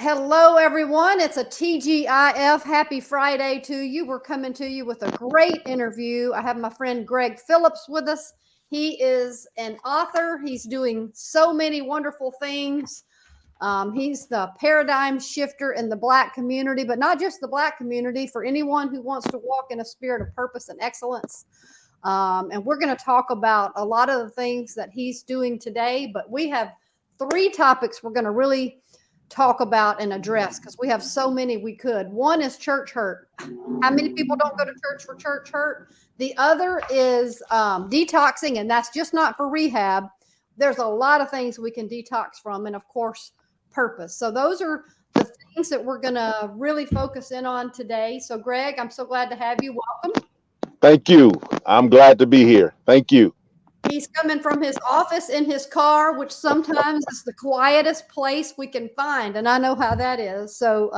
Hello, everyone. It's a TGIF. Happy Friday to you. We're coming to you with a great interview. I have my friend Greg Phillips with us. He is an author. He's doing so many wonderful things. He's the paradigm shifter in the Black community, but not just the Black community, for anyone who wants to walk in a spirit of purpose and excellence. And we're going to talk about a lot of the things that he's doing today, but we have three topics we're going to really talk about and address because we have so many we could. One is church hurt. How many people don't go to church for church hurt? The other is detoxing, and that's just not for rehab. There's a lot of things we can detox from, and of course, purpose. So those are the things that we're going to really focus in on today. So Greg, I'm so glad to have you. Welcome. Thank you. I'm glad to be here. Thank you. He's coming from his office in his car, which sometimes is the quietest place we can find, and I know how that is. So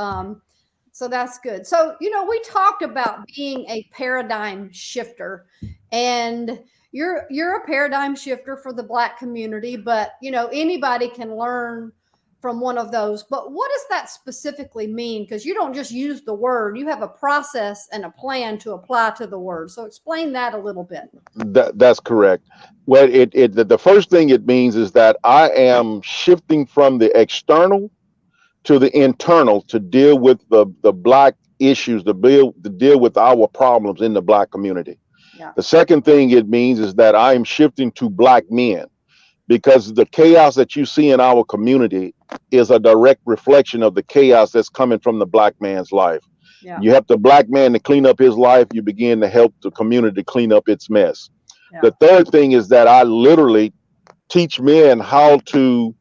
that's good. So we talked about being a paradigm shifter, and you're a paradigm shifter for the Black community, but anybody can learn from one of those. But what does that specifically mean? Because you don't just use the word; you have a process and a plan to apply to the word. So explain that a little bit. That's correct. Well, the first thing it means is that I am shifting from the external to the internal to deal with the Black issues, to deal with our problems in the Black community. Yeah. The second thing it means is that I am shifting to Black men, because the chaos that you see in our community is a direct reflection of the chaos that's coming from the Black man's life. Yeah. You help the Black man to clean up his life, you begin to help the community clean up its mess. Yeah. The third thing is that I literally teach men how to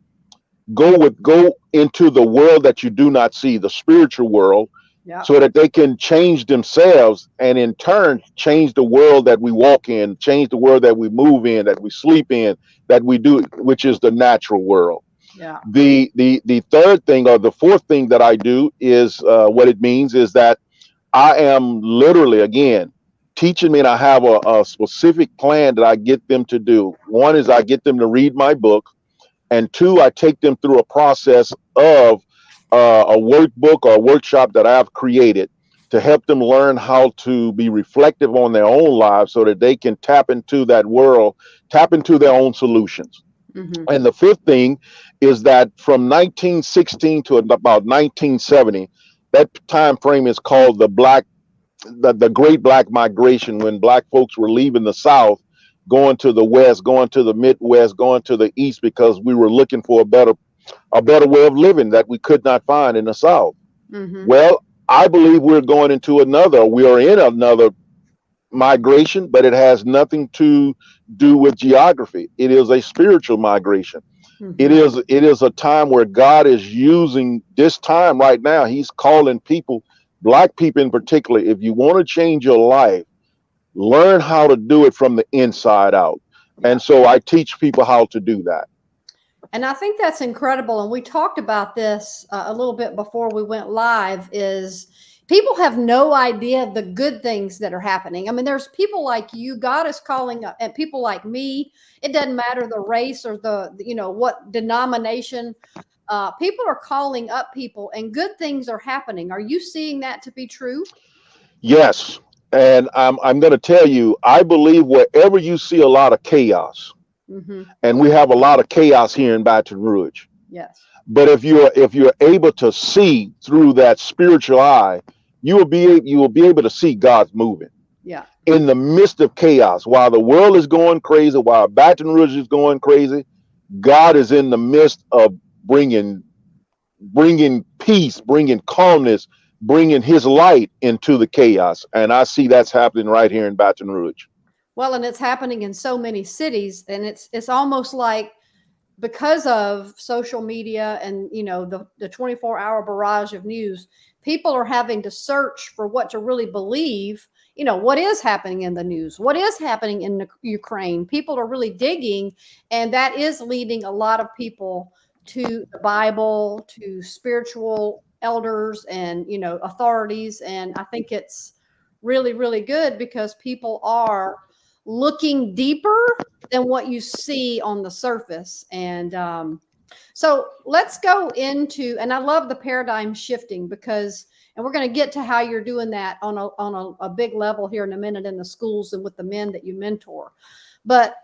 go into the world that you do not see, the spiritual world, Yeah. so that they can change themselves and in turn change the world that we walk in, change the world that we move in, that we sleep in, that we do, which is the natural world. Yeah. The third thing, or the fourth thing that I do is what it means is that I am literally, again, teaching men. I have a specific plan that I get them to do. One is I get them to read my book, and two, I take them through a process of a workbook or a workshop that I've created to help them learn how to be reflective on their own lives so that they can tap into that world, tap into their own solutions. Mm-hmm. And the fifth thing is that from 1916 to about 1970, that time frame is called the Great Black Migration, when Black folks were leaving the South, going to the West, going to the Midwest, going to the East, because we were looking for a better way of living that we could not find in the South. Mm-hmm. Well, I believe we are in another migration, but it has nothing to do with geography. It is a spiritual migration. Mm-hmm. It is a time where God is using this time right now. He's calling people, Black people in particular, if you want to change your life, learn how to do it from the inside out. Yeah. And so I teach people how to do that. And I think that's incredible. And we talked about this a little bit before we went live, is people have no idea the good things that are happening. I mean, there's people like you, God is calling up, and people like me. It doesn't matter the race or what denomination. People are calling up people, and good things are happening. Are you seeing that to be true? Yes. And I'm going to tell you, I believe wherever you see a lot of chaos, Mm-hmm. and we have a lot of chaos here in Baton Rouge. Yes. But if you're able to see through that spiritual eye, you will be able to see God's moving. Yeah. In the midst of chaos, while the world is going crazy, while Baton Rouge is going crazy, God is in the midst of bringing peace, bringing calmness, bringing His light into the chaos. And I see that's happening right here in Baton Rouge. Well, and it's happening in so many cities, and it's almost like, because of social media and the 24-hour barrage of news, people are having to search for what to really believe. What is happening in the news, what is happening in the Ukraine. People are really digging, and that is leading a lot of people to the Bible, to spiritual elders and authorities. And I think it's really, really good, because people are looking deeper than what you see on the surface. And So let's go into, and I love the paradigm shifting because, and we're going to get to how you're doing that on a big level here in a minute in the schools and with the men that you mentor. But,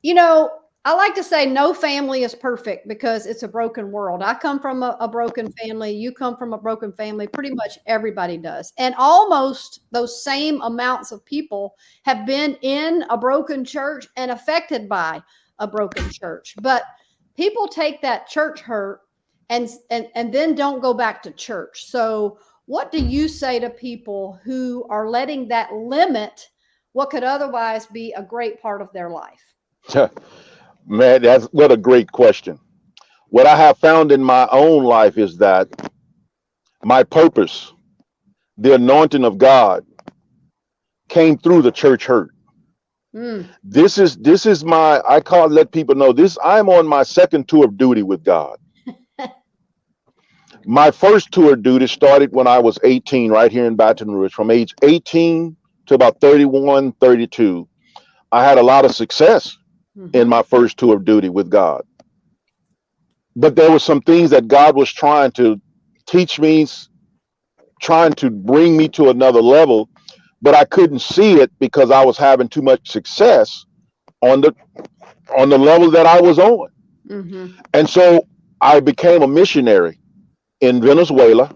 you know, I like to say no family is perfect because it's a broken world. I come from a broken family. You come from a broken family. Pretty much everybody does. And almost those same amounts of people have been in a broken church and affected by a broken church. But people take that church hurt and then don't go back to church. So what do you say to people who are letting that limit what could otherwise be a great part of their life? Man, that's what a great question. What I have found in my own life is that my purpose, the anointing of God, came through the church hurt. This is my, I call it, let people know this. I'm on my second tour of duty with God. My first tour of duty started when I was 18, right here in Baton Rouge. From age 18 to about 31, 32, I had a lot of success in my first tour of duty with God. But there were some things that God was trying to teach me, trying to bring me to another level, but I couldn't see it because I was having too much success on the level that I was on. And so I became a missionary in Venezuela,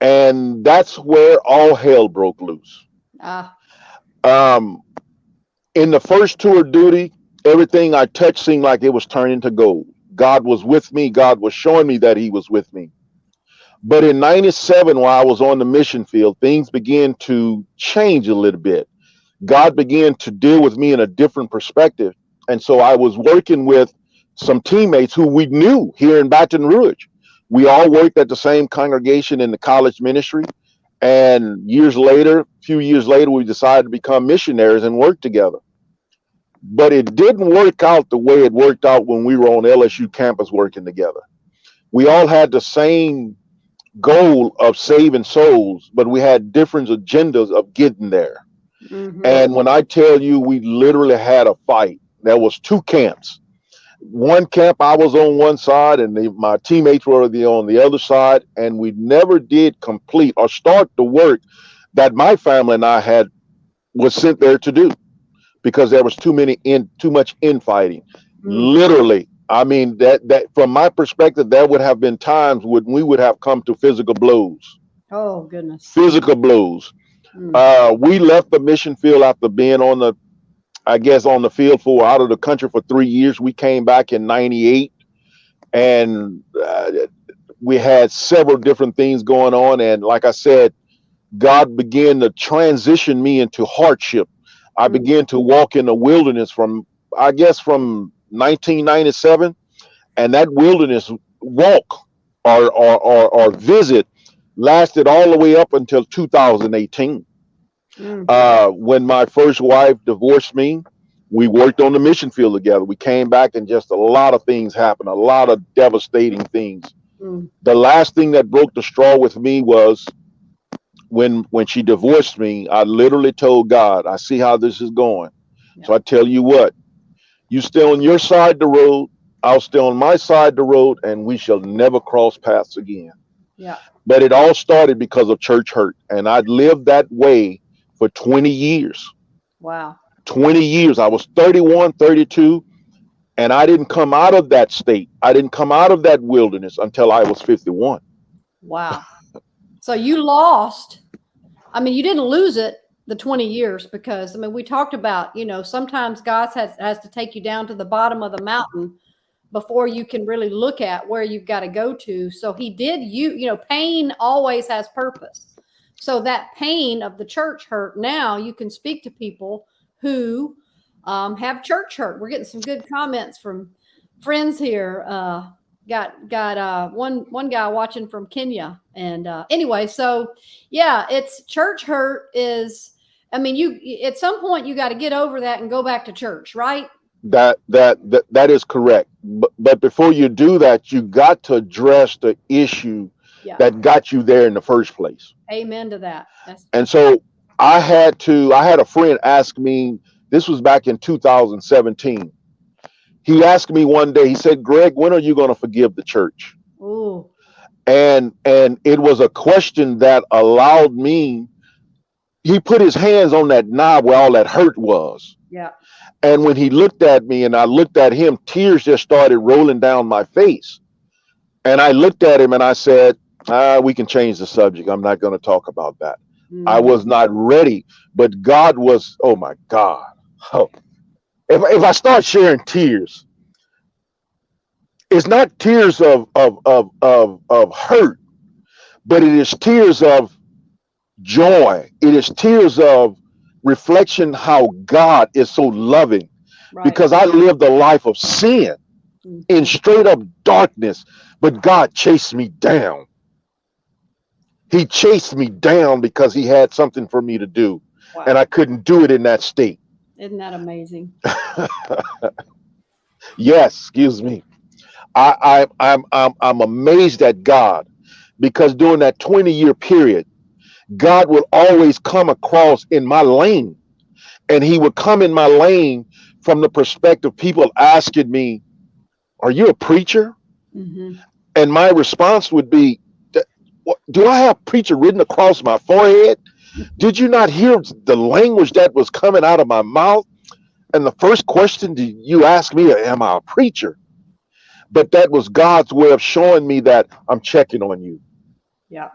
and that's where all hell broke loose. In the first tour of duty, everything I touched seemed like it was turning to gold. God was with me. God was showing me that he was with me. But in 97, while I was on the mission field, things began to change a little bit. God began to deal with me in a different perspective. And so I was working with some teammates who we knew here in Baton Rouge. We all worked at the same congregation in the college ministry. And a few years later, we decided to become missionaries and work together. But it didn't work out the way it worked out when we were on LSU campus working together. We all had the same goal of saving souls, but we had different agendas of getting there. And when I tell you, we literally had a fight. There was two camps. One camp, I was on one side and my teammates were on the other side. And we never did complete or start the work that my family and I was sent there to do because there was too much infighting. Literally. I mean, that from my perspective, there would have been times when we would have come to physical blows. Oh, goodness. Physical blows. We left the mission field after being on the field out of the country for 3 years. We came back in 98 and we had several different things going on. And like I said, God began to transition me into hardship. I began to walk in the wilderness from 1997, and that wilderness walk or visit lasted all the way up until 2018. When my first wife divorced me, we worked on the mission field together. We came back and just a lot of things happened, a lot of devastating things. The last thing that broke the straw with me was when she divorced me. I literally told God, I see how this is going. So I tell you what, you stay on your side of the road, I'll stay on my side of the road, and we shall never cross paths again. But it all started because of church hurt. And I'd lived that way for 20 years. Wow. 20 years. I was 31, 32, and I didn't come out of that state. I didn't come out of that wilderness until I was 51. Wow. So you lost. I mean, you didn't lose it the 20 years because, I mean, we talked about, sometimes God has to take you down to the bottom of the mountain before you can really look at where you've got to go to. So he did, pain always has purpose. So that pain of the church hurt, now you can speak to people who have church hurt. We're getting some good comments from friends here. Got one guy watching from Kenya. And anyway, so yeah, it's church hurt is, I mean, you at some point you got to get over that and go back to church, right? That is correct. But before you do that, you got to address the issue that got you there in the first place. Amen to that. And so I had a friend ask me, this was back in 2017. He asked me one day, he said, Greg, when are you going to forgive the church? Ooh. And it was a question that allowed me, he put his hands on that knob where all that hurt was. Yeah. And when he looked at me and I looked at him, tears just started rolling down my face. And I looked at him and I said, we can change the subject. I'm not going to talk about that. I was not ready, but God was, oh my God. Oh. If I start sharing tears, it's not tears of hurt, but it is tears of joy. It is tears of reflection how God is so loving. Right. Because I lived a life of sin in straight up darkness, but God chased me down. He chased me down because he had something for me to do. Wow. And I couldn't do it in that state. Isn't that amazing? Yes, excuse me. I'm amazed at God, because during that 20-year period, God would always come across in my lane, and he would come in my lane from the perspective people asking me, are you a preacher? Mm-hmm. And my response would be, do I have preacher written across my forehead? Did you not hear the language that was coming out of my mouth? And the first question you ask me, am I a preacher? But that was God's way of showing me that I'm checking on you. Yeah.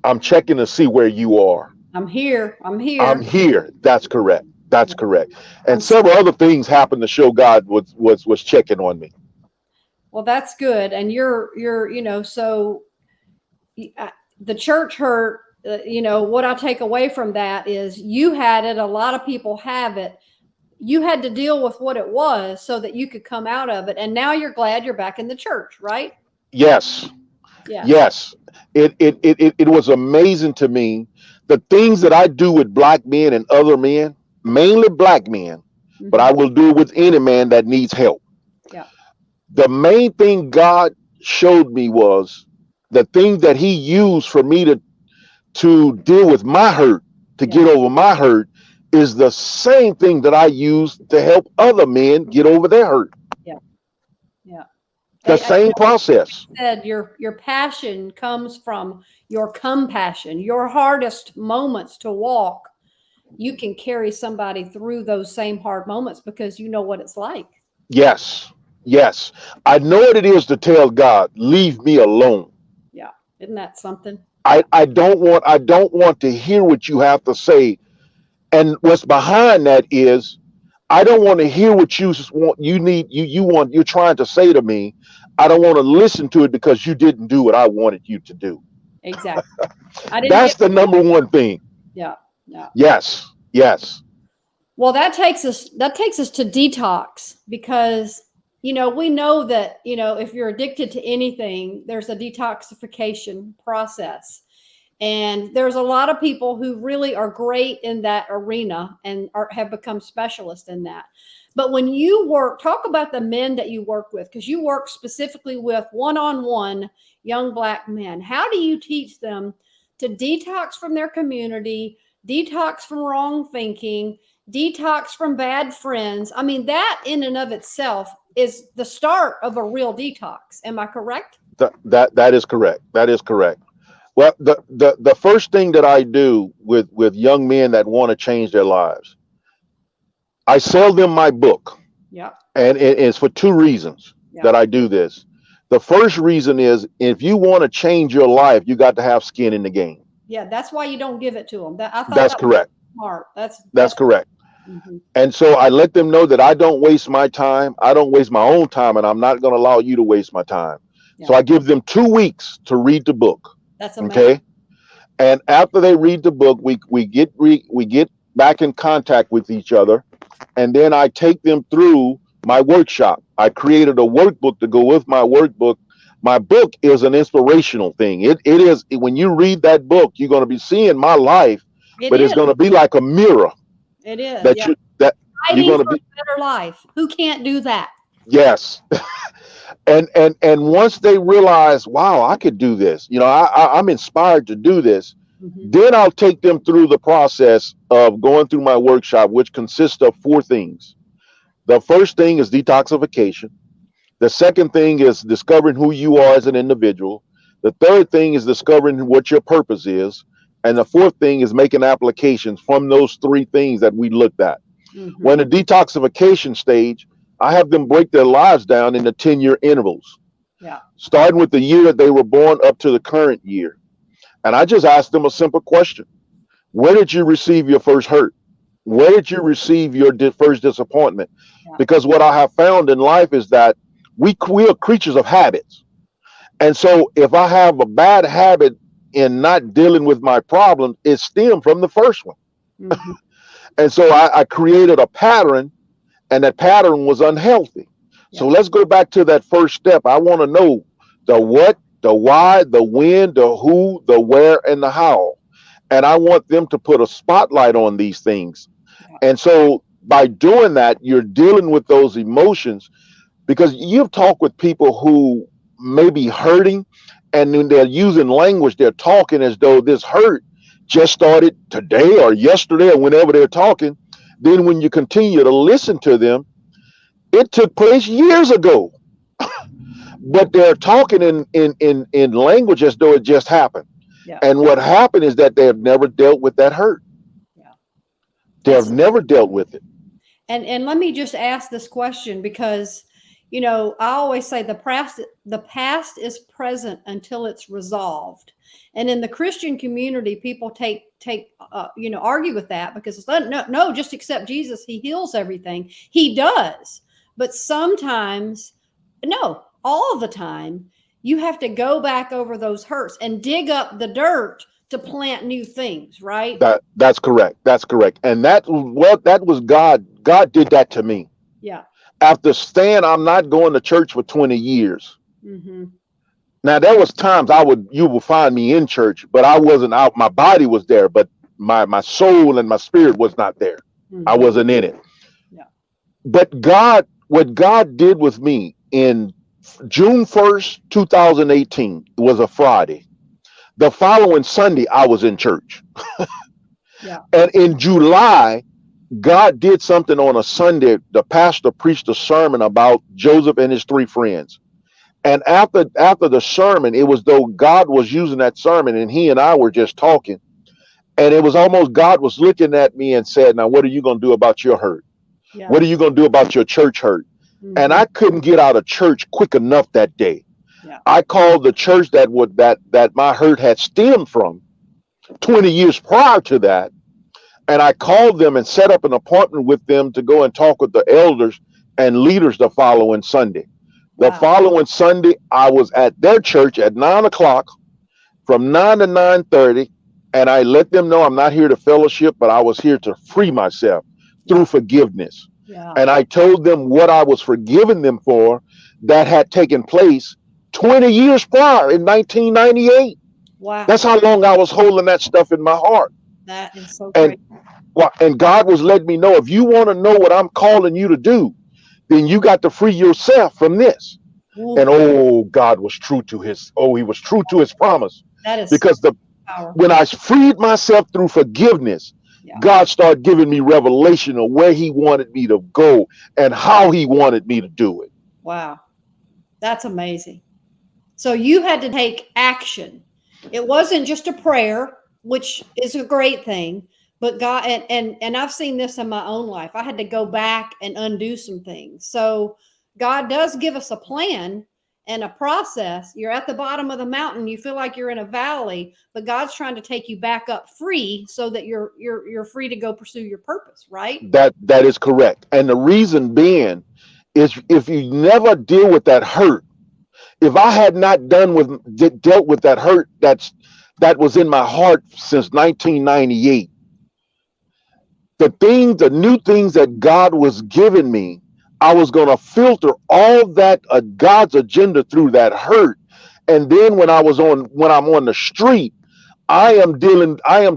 I'm checking to see where you are. I'm here. I'm here. I'm here. That's correct. That's correct. And several other things happened to show God was checking on me. Well, that's good. And you're, so the church hurt, what I take away from that is you had it. A lot of people have it. You had to deal with what it was so that you could come out of it. And now you're glad you're back in the church, right? Yes. Yeah. Yes. It was amazing to me. The things that I do with black men and other men, mainly black men, but I will do it with any man that needs help. Yeah. The main thing God showed me was the thing that he used for me to deal with my hurt, to get over my hurt, is the same thing that I use to help other men get over their hurt. Yeah. Yeah. The same process. Said your passion comes from your compassion, your hardest moments to walk. You can carry somebody through those same hard moments because you know what it's like. Yes. Yes. I know what it is to tell God, leave me alone. Yeah. Isn't that something? I don't want to hear what you have to say. And what's behind that is I don't want to hear what you're trying to say to me. I don't want to listen to it because you didn't do what I wanted you to do. Exactly. That's the number one thing. Yeah. Yeah. Yes. Yes. Well, that takes us to detox, because we know that, if you're addicted to anything, there's a detoxification process. And there's a lot of people who really are great in that arena and have become specialists in that. But when you talk about the men that you work with, because you work specifically with one-on-one young black men, how do you teach them to detox from their community, detox from wrong thinking, detox from bad friends? I mean, that in and of itself is the start of a real detox. Am I correct? That is correct. That is correct. Well, the first thing that I do with young men that want to change their lives, I sell them my book. Yeah. And it's for two reasons that I do this. The first reason is, if you want to change your life, you got to have skin in the game. Yeah, that's why you don't give it to them. That's correct. Smart. That's correct. Mm-hmm. And so I let them know that I don't waste my time. I don't waste my own time, and I'm not going to allow you to waste my time. Yeah. So I give them 2 weeks to read the book. That's amazing. Okay. And after they read the book, we get back in contact with each other, and then I take them through my workshop. I created a workbook to go with my workbook. My book is an inspirational thing. It is, when you read that book, you're going to be seeing my life, it's going to be like a mirror. It is. That you're going to be a better life. Who can't do that? Yes. And once they realize, wow, I could do this, I'm inspired to do this. Mm-hmm. Then I'll take them through the process of going through my workshop, which consists of 4 things. The first thing is detoxification. The second thing is discovering who you are as an individual. The third thing is discovering what your purpose is. And the fourth thing is making applications from those three things that we looked at. Mm-hmm. When the detoxification stage, I have them break their lives down into 10-year intervals, Yeah. starting with the year that they were born up to the current year. And I just asked them a simple question. Where did you receive your first hurt? Where did you receive your first disappointment? Yeah. Because what I have found in life is that we are creatures of habits. And so if I have a bad habit in not dealing with my problems, it stemmed from the first one. Mm-hmm. And so I created a pattern, and that pattern was unhealthy. So Yeah. let's go back to that first step. I want to know the what, the why, the when, the who, the where, and the how. And I want them to put a spotlight on these things. Yeah. And so by doing that, you're dealing with those emotions, because you've talked with people who may be hurting, and when they're using language, they're talking as though this hurt just started today or yesterday or whenever they're talking. Then when you continue to listen to them, it took place years ago. But they're talking in language as though it just happened. Yeah. And what happened is that they have never dealt with that hurt. Yeah. They have never dealt with it. And let me just ask this question, because, you know, I always say the past is present until it's resolved. And in the Christian community, people argue with that, because it's no, just accept Jesus. He heals everything. He does. But sometimes, no, all the time, you have to go back over those hurts and dig up the dirt to plant new things, right? That's correct. That's correct. And that was God. God did that to me. Yeah. After staying, I'm not going to church for 20 years. Mm-hmm. Now there was times you will find me in church, but I wasn't out. My body was there, but my soul and my spirit was not there. Mm-hmm. I wasn't in it. Yeah. But what God did with me in June 1st, 2018, was a Friday. The following Sunday, I was in church. Yeah. And in July, God did something on a Sunday. The pastor preached a sermon about Joseph and his three friends. And after the sermon, it was though God was using that sermon and he and I were just talking. And it was almost God was looking at me and said, now, what are you going to do about your hurt? Yeah. What are you going to do about your church hurt? Mm-hmm. And I couldn't get out of church quick enough that day. Yeah. I called the church that my hurt had stemmed from 20 years prior to that. And I called them and set up an appointment with them to go and talk with the elders and leaders the following Sunday. The following Sunday, I was at their church at 9 o'clock, from 9 to 9:30. And I let them know I'm not here to fellowship, but I was here to free myself through forgiveness. Yeah. And I told them what I was forgiving them for that had taken place 20 years prior in 1998. Wow. That's how long I was holding that stuff in my heart. That is so great. And God was letting me know, if you want to know what I'm calling you to do, then you got to free yourself from this. Ooh. And God was true to he was true to his promise. That is because when I freed myself through forgiveness, God started giving me revelation of where he wanted me to go and how he wanted me to do it. Wow. That's amazing. So you had to take action. It wasn't just a prayer, which is a great thing, but God, and I've seen this in my own life. I had to go back and undo some things. So God does give us a plan and a process. You're at the bottom of the mountain. You feel like you're in a valley, but God's trying to take you back up free so that you're free to go pursue your purpose, right? That is correct. And the reason being is, if you never deal with that hurt, if I had not dealt with that hurt that was in my heart since 1998, the new things that God was giving me, I was going to filter all that God's agenda through that hurt. And then when I'm on the street, I am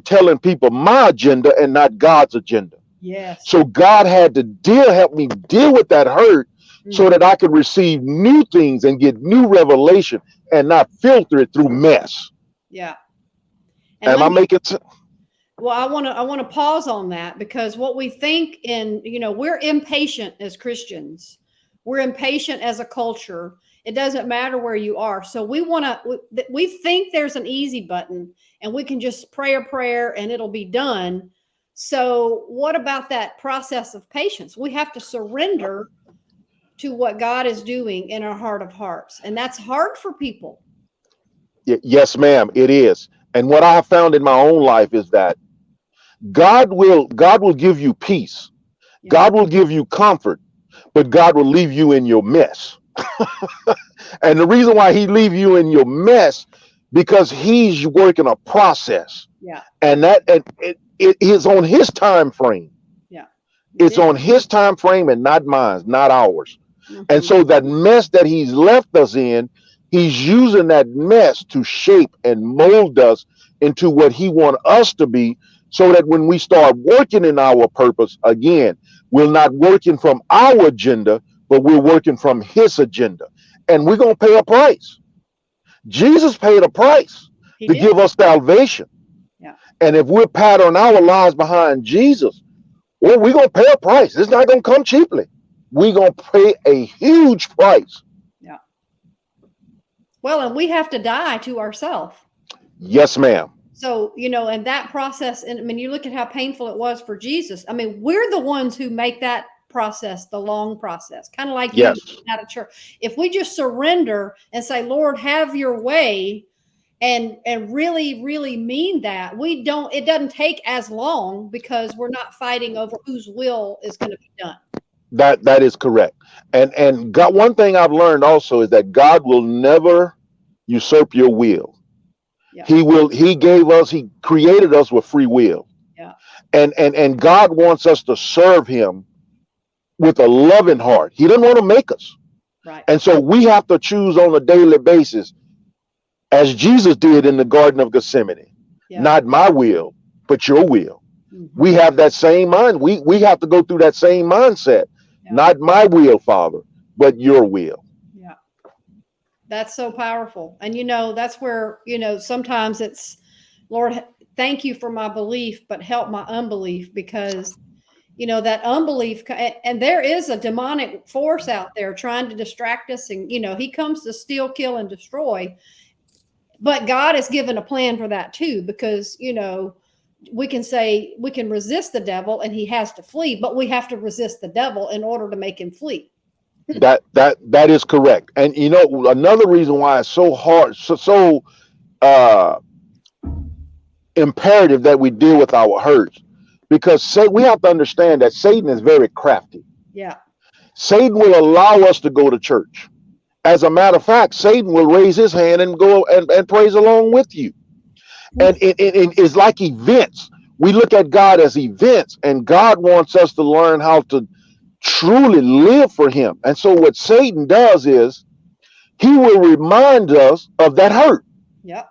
telling people my agenda and not God's agenda. Yes. So God had to help me deal with that hurt, so that I could receive new things and get new revelation and not filter it through mess. Yeah. Am I making sense? Well, I want to pause on that, because what we think we're impatient as Christians. We're impatient as a culture. It doesn't matter where you are. So we think there's an easy button and we can just pray a prayer and it'll be done. So what about that process of patience? We have to surrender to what God is doing in our heart of hearts. And that's hard for people. Yes, ma'am, it is. And what I have found in my own life is that God will give you peace. Yeah. God will give you comfort, but God will leave you in your mess. And the reason why he leave you in your mess, because he's working a process. Yeah. And it is on his time frame. Yeah. It's on his time frame and not mine, not ours. Mm-hmm. And so that mess that he's left us in, he's using that mess to shape and mold us into what he wants us to be, so that when we start working in our purpose again, we're not working from our agenda, but we're working from his agenda. And we're going to pay a price. Jesus paid a price to give us salvation. Yeah. And if we're patterning our lives behind Jesus, well, we're going to pay a price. It's not going to come cheaply. We're going to pay a huge price. Yeah. Well, and we have to die to ourselves. Yes, ma'am. So, and that process, and I mean, you look at how painful it was for Jesus. I mean, we're the ones who make that process, the long process, kind of like yes. You out of church. If we just surrender and say, Lord, have your way, and really, really mean that, it doesn't take as long, because we're not fighting over whose will is going to be done. That is correct. And God, one thing I've learned also is that God will never usurp your will. Yeah. He created us with free will. Yeah. And God wants us to serve him with a loving heart. He didn't want to make us. Right. And so we have to choose on a daily basis, as Jesus did in the Garden of Gethsemane. Yeah. Not my will, but your will. Mm-hmm. We have that same mind. We have to go through that same mindset. Yeah. Not my will, Father, but your will. Yeah. That's so powerful. And, that's where, sometimes it's, Lord, thank you for my belief, but help my unbelief, because, that unbelief, and there is a demonic force out there trying to distract us. And, he comes to steal, kill, and destroy. But God has given a plan for that too, because, we can say we can resist the devil and he has to flee, but we have to resist the devil in order to make him flee. That is correct. And another reason why it's so hard, so imperative that we deal with our hurts, because we have to understand that Satan is very crafty. Yeah. Satan will allow us to go to church. As a matter of fact, Satan will raise his hand and go and praise along with you. And it's like events. We look at God as events, and God wants us to learn how to truly live for him. And so what Satan does is he will remind us of that hurt. Yep.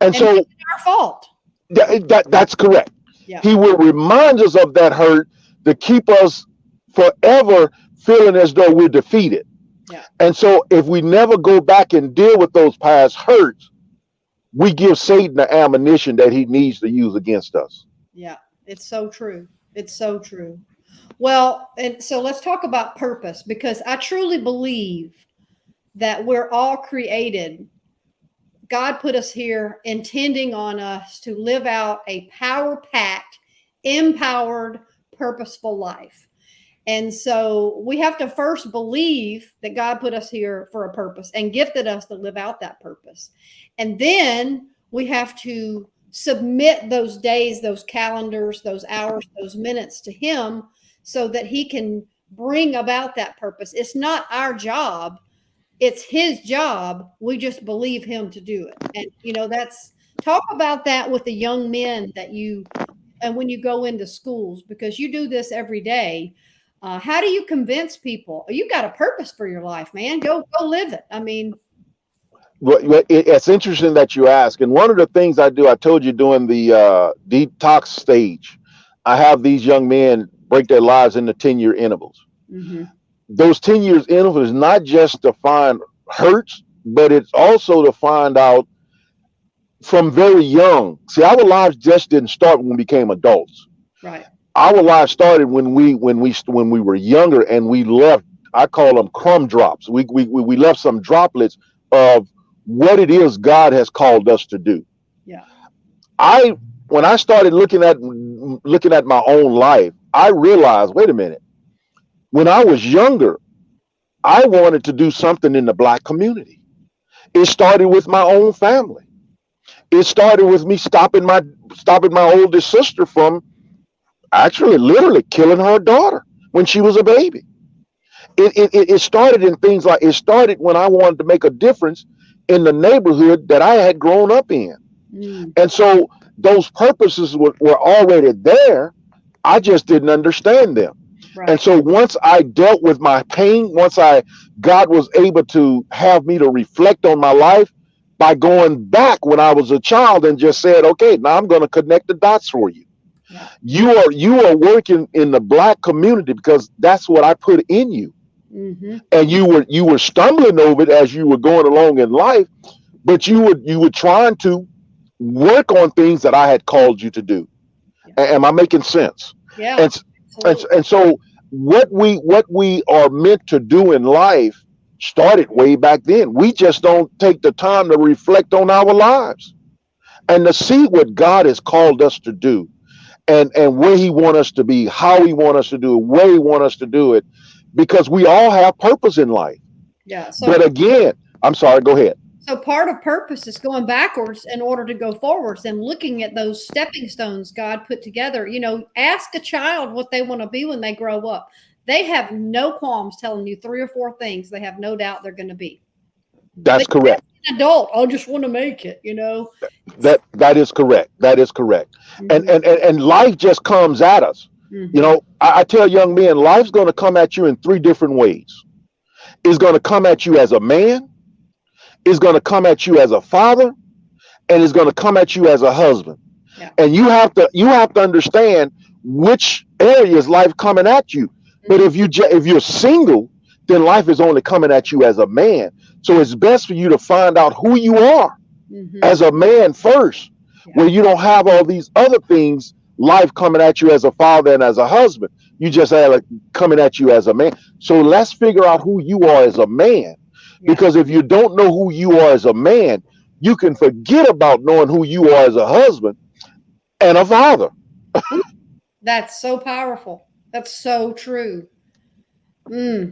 And so it's our fault. That's correct. Yeah. He will remind us of that hurt to keep us forever feeling as though we're defeated. Yeah. And so if we never go back and deal with those past hurts, we give Satan the ammunition that he needs to use against us. Yeah, it's so true. It's so true. Well, and so let's talk about purpose, because I truly believe that we're all created. God put us here intending on us to live out a power-packed, empowered, purposeful life. And so we have to first believe that God put us here for a purpose and gifted us to live out that purpose. And then we have to submit those days, those calendars, those hours, those minutes to him, so that he can bring about that purpose. It's not our job. It's his job. We just believe him to do it. And, talk about that with the young men and when you go into schools, because you do this every day. How do you convince people? You got a purpose for your life, man. Go live it. I mean, well, it's interesting that you ask. And one of the things I do, I told you during the detox stage, I have these young men break their lives into 10-year intervals. Mm-hmm. Those 10 years intervals is not just to find hurts, but it's also to find out from very young. See, our lives just didn't start when we became adults. Right. Our lives started when we were younger, and we left I call them crumb drops. We left some droplets of what it is God has called us to do. Yeah. When I started looking at my own life, I realized, wait a minute. When I was younger, I wanted to do something in the Black community. It started with my own family. It started with me stopping my oldest sister from actually literally killing her daughter when she was a baby. It started in things like, it started when I wanted to make a difference in the neighborhood that I had grown up in. And so those purposes were already there. I just didn't understand them. Right. And so once I dealt with my pain, God was able to have me to reflect on my life by going back when I was a child and just said, okay, now I'm going to connect the dots for you. Yeah. You are working in the Black community because that's what I put in you. And you were stumbling over it as you were going along in life, but you were trying to work on things that I had called you to do. Yeah. Am I making sense? Yeah. And so what we are meant to do in life started way back then. We just don't take the time to reflect on our lives and to see what God has called us to do, and where He wants us to be, how He wants us to do it, where He wants us to do it, because we all have purpose in life. Yeah. But again, I'm sorry, go ahead. So part of purpose is going backwards in order to go forwards and looking at those stepping stones God put together. You know, ask a child what they want to be when they grow up. They have no qualms telling you 3 or 4 things they have no doubt they're going to be. That's correct. An adult, I just want to make it, you know. That is correct. That is correct. And life just comes at us. You know, I tell young men, life's going to come at you in 3 different ways. It's going to come at you as a man, it's going to come at you as a father, and it's going to come at you as a husband. Yeah. And you have to understand which area is life coming at you. But if you're single, then life is only coming at you as a man. So it's best for you to find out who you are as a man first, where you don't have all these other things, life coming at you as a father and as a husband. You just have it coming at you as a man. So let's figure out who you are as a man. Because if you don't know who you are as a man, you can forget about knowing who you are as a husband and a father. That's so powerful. That's so true.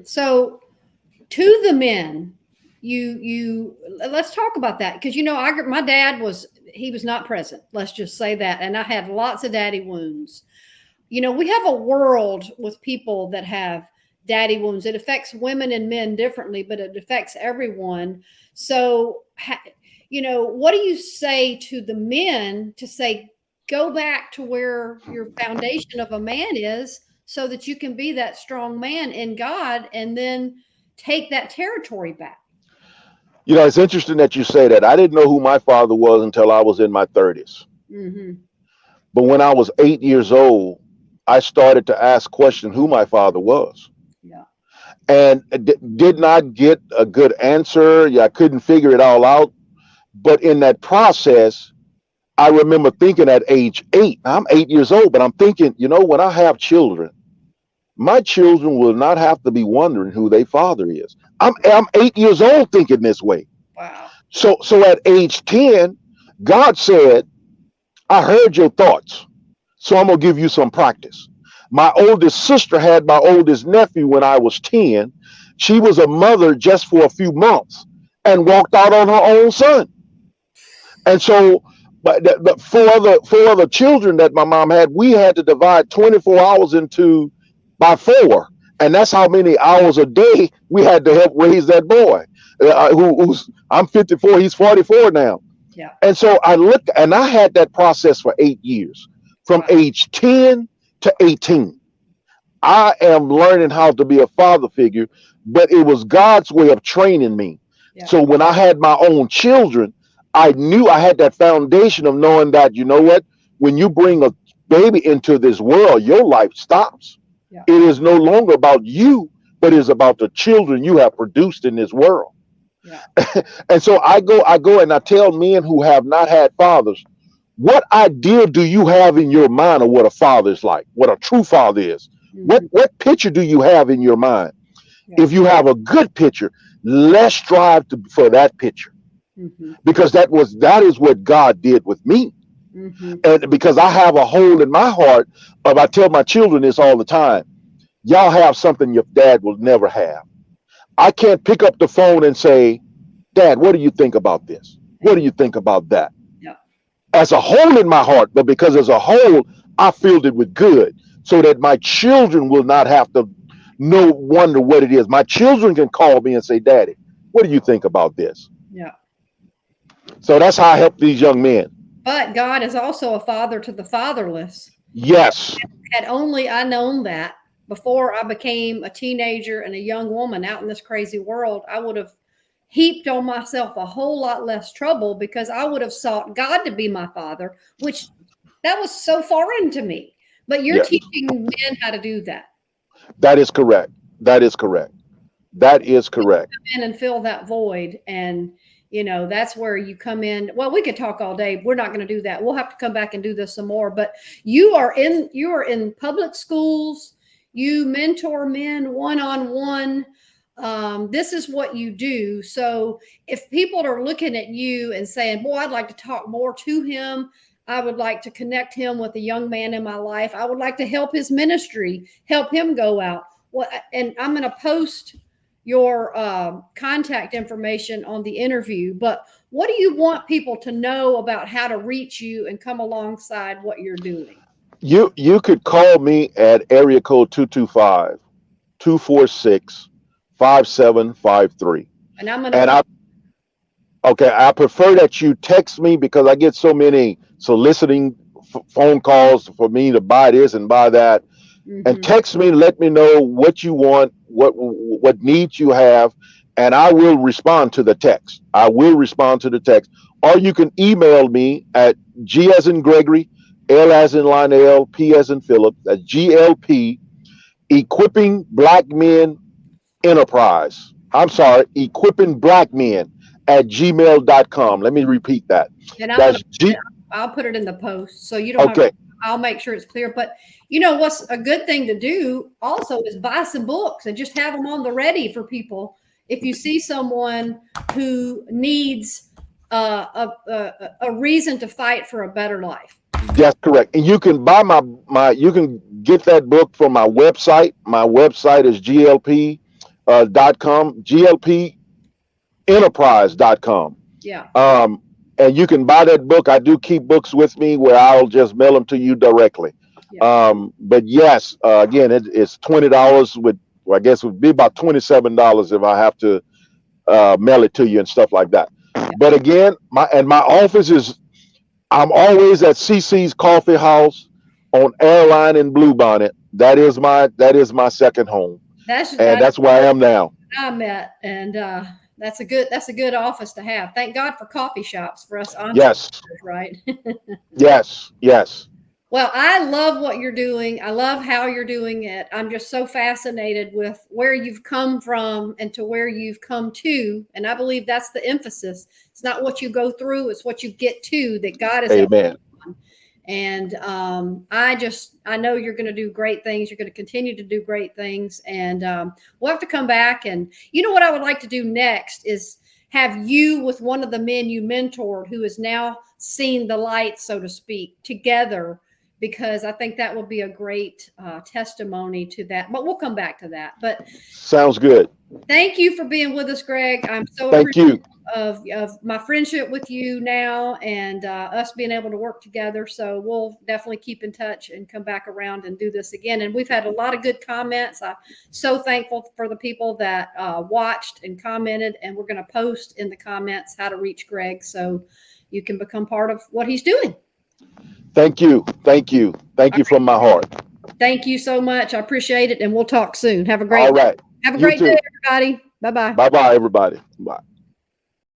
So to the men, you let's talk about that, because you know, my dad was not present. Let's just say that. And I had lots of daddy wounds. You know, we have a world with people that have daddy wounds. It affects women and men differently, but it affects everyone. So, you know, what do you say to the men to say, go back to where your foundation of a man is so that you can be that strong man in God and then take that territory back? You know, it's interesting that you say that. I didn't know who my father was until I was in my 30s. But when I was 8 years old, I started to ask questions who my father was. Yeah. And did not get a good answer. I couldn't figure it all out. But in that process, I remember thinking at age 8, I'm 8 years old, but I'm thinking, you know, when I have children, my children will not have to be wondering who their father is. I'm 8 years old thinking this way. Wow. So at age 10, God said, I heard your thoughts, so I'm going to give you some practice. My oldest sister had my oldest nephew when I was 10. She was a mother just for a few months and walked out on her own son. And so, but the four other children that my mom had, we had to divide 24 hours by 4. And that's how many hours a day we had to help raise that boy. I'm 54, he's 44 now. Yeah. And so I had that process for 8 years, from age 10 to 18. I am learning how to be a father figure, but it was God's way of training me. Yeah. So when I had my own children, I knew I had that foundation of knowing that, you know what, when you bring a baby into this world, your life stops. Yeah. It is no longer about you, but it's about the children you have produced in this world. Yeah. And so I go and I tell men who have not had fathers, what idea do you have in your mind of what a father is like, what a true father is? Mm-hmm. What picture do you have in your mind? Yeah. If you have a good picture, let's strive for that picture, because that is what God did with me. And because I have a hole in my heart I tell my children this all the time: y'all have something your dad will never have. I can't pick up the phone and say, Dad, what do you think about this? What do you think about that? Yeah. As a hole in my heart, but because as a whole, I filled it with good, so that my children will not have to wonder what it is. My children can call me and say, Daddy, what do you think about this? Yeah. So that's how I help these young men. But God is also a father to the fatherless. Yes. Had only I known that before I became a teenager and a young woman out in this crazy world, I would have heaped on myself a whole lot less trouble, because I would have sought God to be my father, which that was so foreign to me. But you're Yeah. teaching men how to do that. That is correct. That is correct. That is correct. Come in and fill that void. And, you know, that's where you come in. Well, we could talk all day. We're not going to do that. We'll have to come back and do this some more. But you are in public schools. You mentor men one-on-one. This is what you do. So if people are looking at you and saying, boy, I'd like to talk more to him, I would like to connect him with a young man in my life, I would like to help his ministry, help him go out. Well, and I'm going to post your contact information on the interview, but what do you want people to know about how to reach you and come alongside what you're doing? You could call me at area code 225-246-5753. And I'm going to I prefer that you text me, because I get so many soliciting phone calls for me to buy this and buy that. And text me, let me know what you want, what needs you have, and I will respond to the text. Or you can email me at G as in Gregory, L as in Lionel, P as in Phillips. That's GLP, Equipping Black Men Enterprise. I'm sorry, Equipping Black Men at gmail.com. Let me repeat that. And I'll put it in the post, so you don't have to, I'll make sure it's clear. But you know what's a good thing to do also is buy some books and just have them on the ready for people. If you see someone who needs a reason to fight for a better life. That's correct. And you can buy you can get that book from my website. My website is glp.com, glpenterprise.com. Yeah. And you can buy that book. I do keep books with me where I'll just mail them to you directly. Yeah. But yes, again, it's $20 I guess it would be about $27 if I have to mail it to you and stuff like that. Yeah. But again, my office is, I'm always at CC's Coffee House on Airline in Bluebonnet. That is my second home. That's where I am now. I met, and that's a good office to have. Thank God for coffee shops for us entrepreneurs, yes. Right? Yes. Well, I love what you're doing. I love how you're doing it. I'm just so fascinated with where you've come from and to where you've come to. And I believe that's the emphasis. It's not what you go through, it's what you get to that God is. Amen. And I know you're going to do great things. You're going to continue to do great things. And we'll have to come back. And you know what I would like to do next is have you with one of the men you mentored who has now seen the light, so to speak, together, because I think that will be a great testimony to that. But we'll come back to that. But sounds good. Thank you for being with us, Greg. I'm so appreciative of my friendship with you now, and us being able to work together. So we'll definitely keep in touch and come back around and do this again. And we've had a lot of good comments. I'm so thankful for the people that watched and commented, and we're going to post in the comments how to reach Greg so you can become part of what he's doing. Thank you from my heart. Thank you so much. I appreciate it, and we'll talk soon. Have a great All right. Have a great day, everybody. Bye-bye. Bye-bye, everybody. Bye.